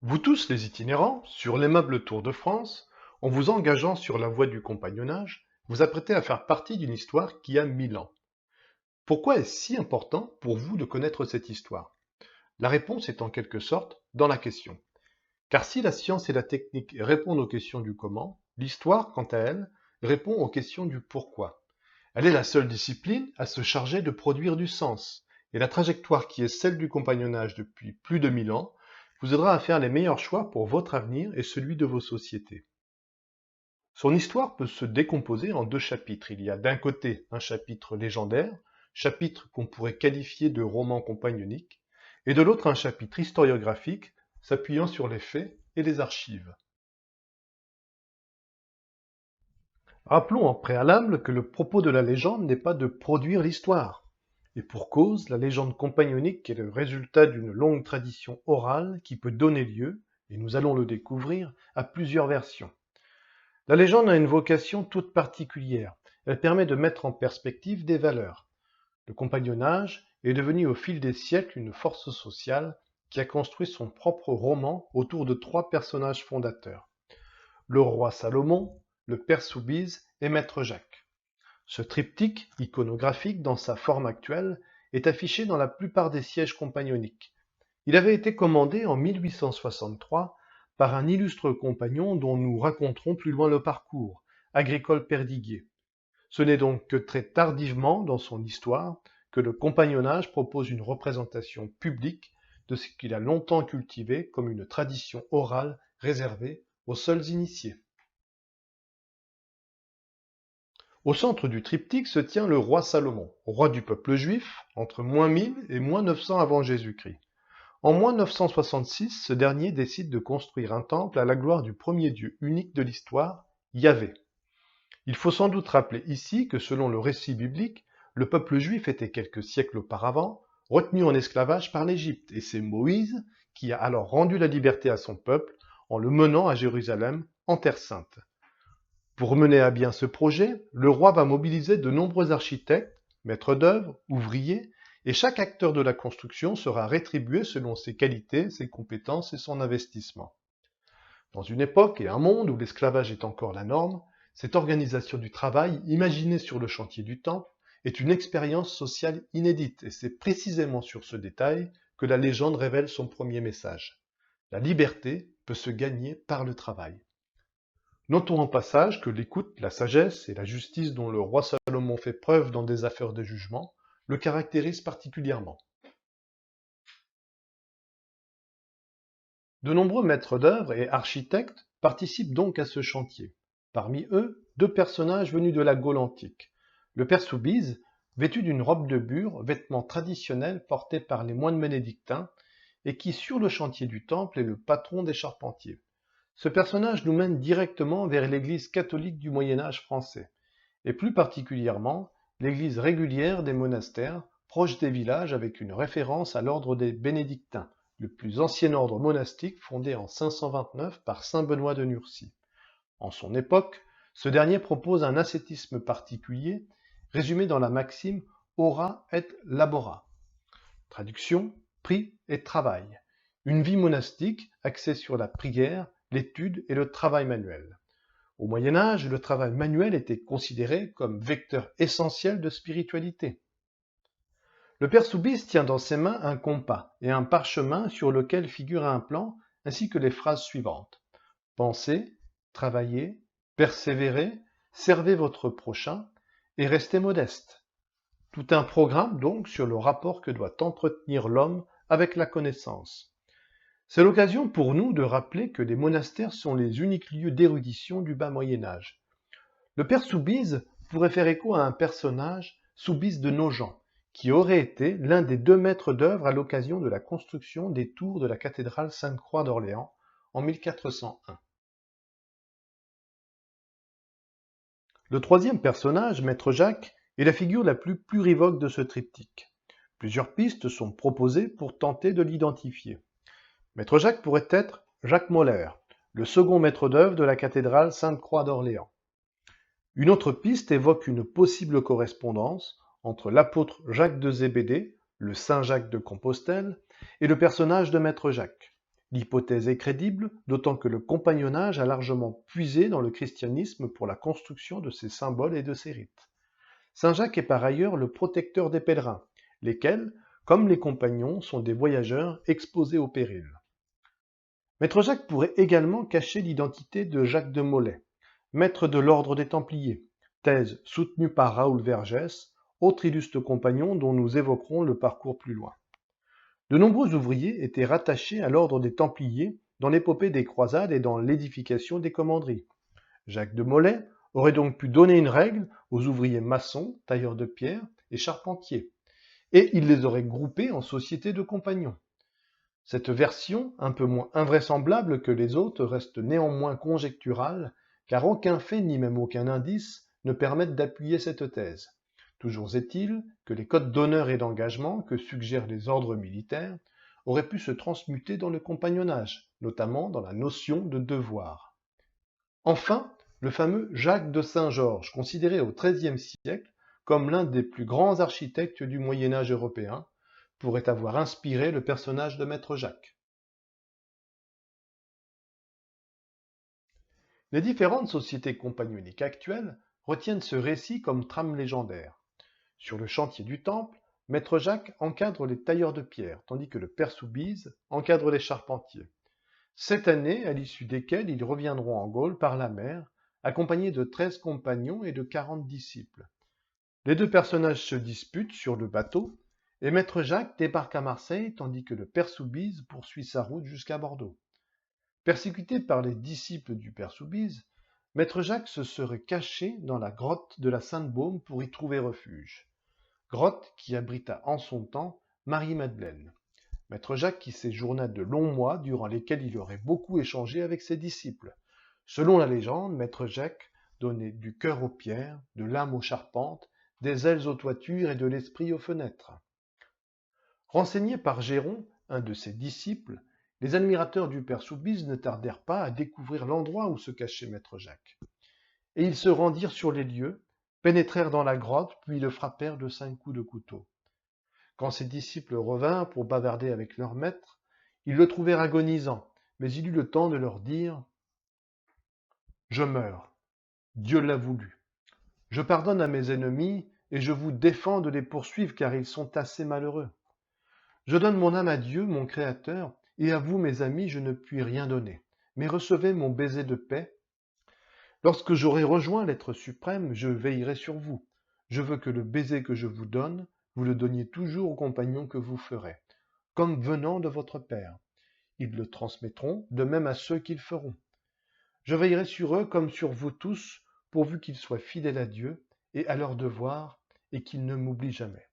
Vous tous les itinérants, sur l'aimable Tour de France, en vous engageant sur la voie du compagnonnage, vous apprêtez à faire partie d'une histoire qui a 1000 ans. Pourquoi est-ce si important pour vous de connaître cette histoire? La réponse est en quelque sorte dans la question. Car si la science et la technique répondent aux questions du comment, l'histoire, quant à elle, répond aux questions du pourquoi. Elle est la seule discipline à se charger de produire du sens, et la trajectoire qui est celle du compagnonnage depuis plus de 1000 ans vous aidera à faire les meilleurs choix pour votre avenir et celui de vos sociétés. Son histoire peut se décomposer en deux chapitres. Il y a d'un côté un chapitre légendaire, chapitre qu'on pourrait qualifier de roman compagnonique, et de l'autre un chapitre historiographique s'appuyant sur les faits et les archives. Rappelons en préalable que le propos de la légende n'est pas de produire l'histoire. Et pour cause, la légende compagnonique est le résultat d'une longue tradition orale qui peut donner lieu, et nous allons le découvrir, à plusieurs versions. La légende a une vocation toute particulière. Elle permet de mettre en perspective des valeurs. Le compagnonnage est devenu au fil des siècles une force sociale qui a construit son propre roman autour de trois personnages fondateurs. Le roi Salomon, le père Soubise et maître Jacques. Ce triptyque iconographique dans sa forme actuelle est affiché dans la plupart des sièges compagnoniques. Il avait été commandé en 1863 par un illustre compagnon dont nous raconterons plus loin le parcours, Agricole Perdiguier. Ce n'est donc que très tardivement dans son histoire que le compagnonnage propose une représentation publique de ce qu'il a longtemps cultivé comme une tradition orale réservée aux seuls initiés. Au centre du triptyque se tient le roi Salomon, roi du peuple juif, entre -1000 et -900 avant Jésus-Christ. En -966, ce dernier décide de construire un temple à la gloire du premier dieu unique de l'histoire, Yahvé. Il faut sans doute rappeler ici que selon le récit biblique, le peuple juif était quelques siècles auparavant retenu en esclavage par l'Égypte, et c'est Moïse qui a alors rendu la liberté à son peuple en le menant à Jérusalem, en Terre sainte. Pour mener à bien ce projet, le roi va mobiliser de nombreux architectes, maîtres d'œuvre, ouvriers, et chaque acteur de la construction sera rétribué selon ses qualités, ses compétences et son investissement. Dans une époque et un monde où l'esclavage est encore la norme, cette organisation du travail, imaginée sur le chantier du temple, est une expérience sociale inédite, et c'est précisément sur ce détail que la légende révèle son premier message. La liberté peut se gagner par le travail. Notons en passage que l'écoute, la sagesse et la justice dont le roi Salomon fait preuve dans des affaires de jugement le caractérisent particulièrement. De nombreux maîtres d'œuvre et architectes participent donc à ce chantier. Parmi eux, deux personnages venus de la Gaule antique. Le père Soubise, vêtu d'une robe de bure, vêtement traditionnel porté par les moines bénédictins, et qui, sur le chantier du temple, est le patron des charpentiers. Ce personnage nous mène directement vers l'Église catholique du Moyen Âge français, et plus particulièrement l'Église régulière des monastères, proche des villages avec une référence à l'ordre des bénédictins, le plus ancien ordre monastique fondé en 529 par saint Benoît de Nursie. En son époque, ce dernier propose un ascétisme particulier, résumé dans la maxime ora et labora. Traduction, prix et travail. Une vie monastique axée sur la prière, l'étude et le travail manuel. Au Moyen Âge, le travail manuel était considéré comme vecteur essentiel de spiritualité. Le père Soubise tient dans ses mains un compas et un parchemin sur lequel figure un plan ainsi que les phrases suivantes. Pensez, travaillez, persévérez, servez votre prochain et restez modeste. Tout un programme donc sur le rapport que doit entretenir l'homme avec la connaissance. C'est l'occasion pour nous de rappeler que les monastères sont les uniques lieux d'érudition du bas Moyen Âge. Le père Soubise pourrait faire écho à un personnage, Soubise de Nogent, qui aurait été l'un des deux maîtres d'œuvre à l'occasion de la construction des tours de la cathédrale Sainte-Croix d'Orléans en 1401. Le troisième personnage, maître Jacques, est la figure la plus plurivoque de ce triptyque. Plusieurs pistes sont proposées pour tenter de l'identifier. Maître Jacques pourrait être Jacques Moller, le second maître d'œuvre de la cathédrale Sainte-Croix d'Orléans. Une autre piste évoque une possible correspondance entre l'apôtre Jacques de Zébédée, le Saint Jacques de Compostelle, et le personnage de Maître Jacques. L'hypothèse est crédible, d'autant que le compagnonnage a largement puisé dans le christianisme pour la construction de ses symboles et de ses rites. Saint Jacques est par ailleurs le protecteur des pèlerins, lesquels, comme les compagnons, sont des voyageurs exposés au péril. Maître Jacques pourrait également cacher l'identité de Jacques de Molay, maître de l'ordre des Templiers, thèse soutenue par Raoul Vergès, autre illustre compagnon dont nous évoquerons le parcours plus loin. De nombreux ouvriers étaient rattachés à l'ordre des Templiers dans l'épopée des croisades et dans l'édification des commanderies. Jacques de Molay aurait donc pu donner une règle aux ouvriers maçons, tailleurs de pierre et charpentiers, et il les aurait groupés en sociétés de compagnons. Cette version, un peu moins invraisemblable que les autres, reste néanmoins conjecturale, car aucun fait ni même aucun indice ne permettent d'appuyer cette thèse. Toujours est-il que les codes d'honneur et d'engagement que suggèrent les ordres militaires auraient pu se transmuter dans le compagnonnage, notamment dans la notion de devoir. Enfin, le fameux Jacques de Saint-Georges, considéré au XIIIe siècle comme l'un des plus grands architectes du Moyen-Âge européen, pourrait avoir inspiré le personnage de Maître Jacques. Les différentes sociétés compagnonniques actuelles retiennent ce récit comme trame légendaire. Sur le chantier du temple, Maître Jacques encadre les tailleurs de pierre, tandis que le père Soubise encadre les charpentiers. Cette année, à l'issue desquelles ils reviendront en Gaule par la mer, accompagnés de 13 compagnons et de 40 disciples. Les deux personnages se disputent sur le bateau, et Maître Jacques débarque à Marseille tandis que le père Soubise poursuit sa route jusqu'à Bordeaux. Persécuté par les disciples du père Soubise, Maître Jacques se serait caché dans la grotte de la Sainte-Baume pour y trouver refuge. Grotte qui abrita en son temps Marie-Madeleine. Maître Jacques qui séjourna de longs mois durant lesquels il aurait beaucoup échangé avec ses disciples. Selon la légende, Maître Jacques donnait du cœur aux pierres, de l'âme aux charpentes, des ailes aux toitures et de l'esprit aux fenêtres. Renseignés par Géron, un de ses disciples, les admirateurs du père Soubise ne tardèrent pas à découvrir l'endroit où se cachait Maître Jacques. Et ils se rendirent sur les lieux, pénétrèrent dans la grotte, puis le frappèrent de 5 coups de couteau. Quand ses disciples revinrent pour bavarder avec leur maître, ils le trouvèrent agonisant, mais il eut le temps de leur dire « Je meurs, Dieu l'a voulu. Je pardonne à mes ennemis et je vous défends de les poursuivre car ils sont assez malheureux. Je donne mon âme à Dieu, mon Créateur, et à vous, mes amis, je ne puis rien donner. Mais recevez mon baiser de paix. Lorsque j'aurai rejoint l'être suprême, je veillerai sur vous. Je veux que le baiser que je vous donne, vous le donniez toujours aux compagnons que vous ferez, comme venant de votre Père. Ils le transmettront, de même à ceux qu'ils feront. Je veillerai sur eux comme sur vous tous, pourvu qu'ils soient fidèles à Dieu et à leur devoir, et qu'ils ne m'oublient jamais. »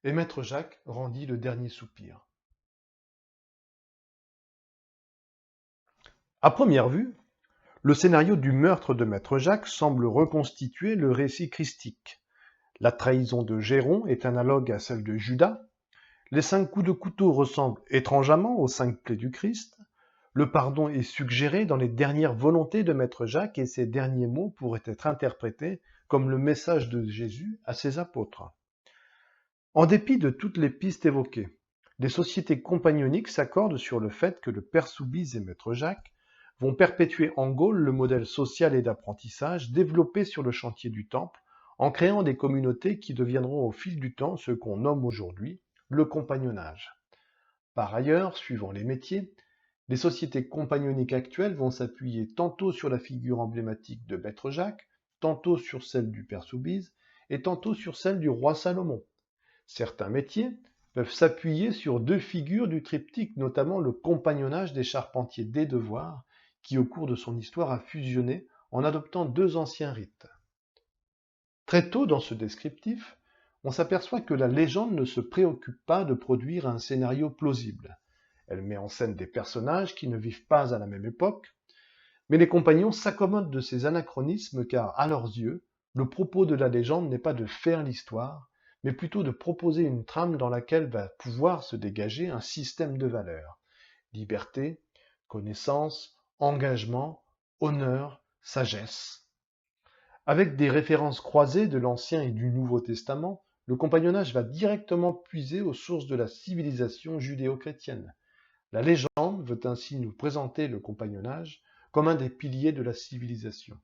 Et Maître Jacques rendit le dernier soupir. À première vue, le scénario du meurtre de Maître Jacques semble reconstituer le récit christique. La trahison de Géron est analogue à celle de Judas. Les 5 coups de couteau ressemblent étrangement aux 5 plaies du Christ. Le pardon est suggéré dans les dernières volontés de Maître Jacques et ces derniers mots pourraient être interprétés comme le message de Jésus à ses apôtres. En dépit de toutes les pistes évoquées, les sociétés compagnonniques s'accordent sur le fait que le père Soubise et Maître Jacques vont perpétuer en Gaule le modèle social et d'apprentissage développé sur le chantier du Temple en créant des communautés qui deviendront au fil du temps ce qu'on nomme aujourd'hui le compagnonnage. Par ailleurs, suivant les métiers, les sociétés compagnonniques actuelles vont s'appuyer tantôt sur la figure emblématique de Maître Jacques, tantôt sur celle du père Soubise et tantôt sur celle du roi Salomon. Certains métiers peuvent s'appuyer sur 2 figures du triptyque, notamment le compagnonnage des charpentiers des devoirs, qui au cours de son histoire a fusionné en adoptant 2 anciens rites. Très tôt dans ce descriptif, on s'aperçoit que la légende ne se préoccupe pas de produire un scénario plausible. Elle met en scène des personnages qui ne vivent pas à la même époque, mais les compagnons s'accommodent de ces anachronismes car, à leurs yeux, le propos de la légende n'est pas de faire l'histoire, mais plutôt de proposer une trame dans laquelle va pouvoir se dégager un système de valeurs. Liberté, connaissance, engagement, honneur, sagesse. Avec des références croisées de l'Ancien et du Nouveau Testament, le compagnonnage va directement puiser aux sources de la civilisation judéo-chrétienne. La légende veut ainsi nous présenter le compagnonnage comme un des piliers de la civilisation.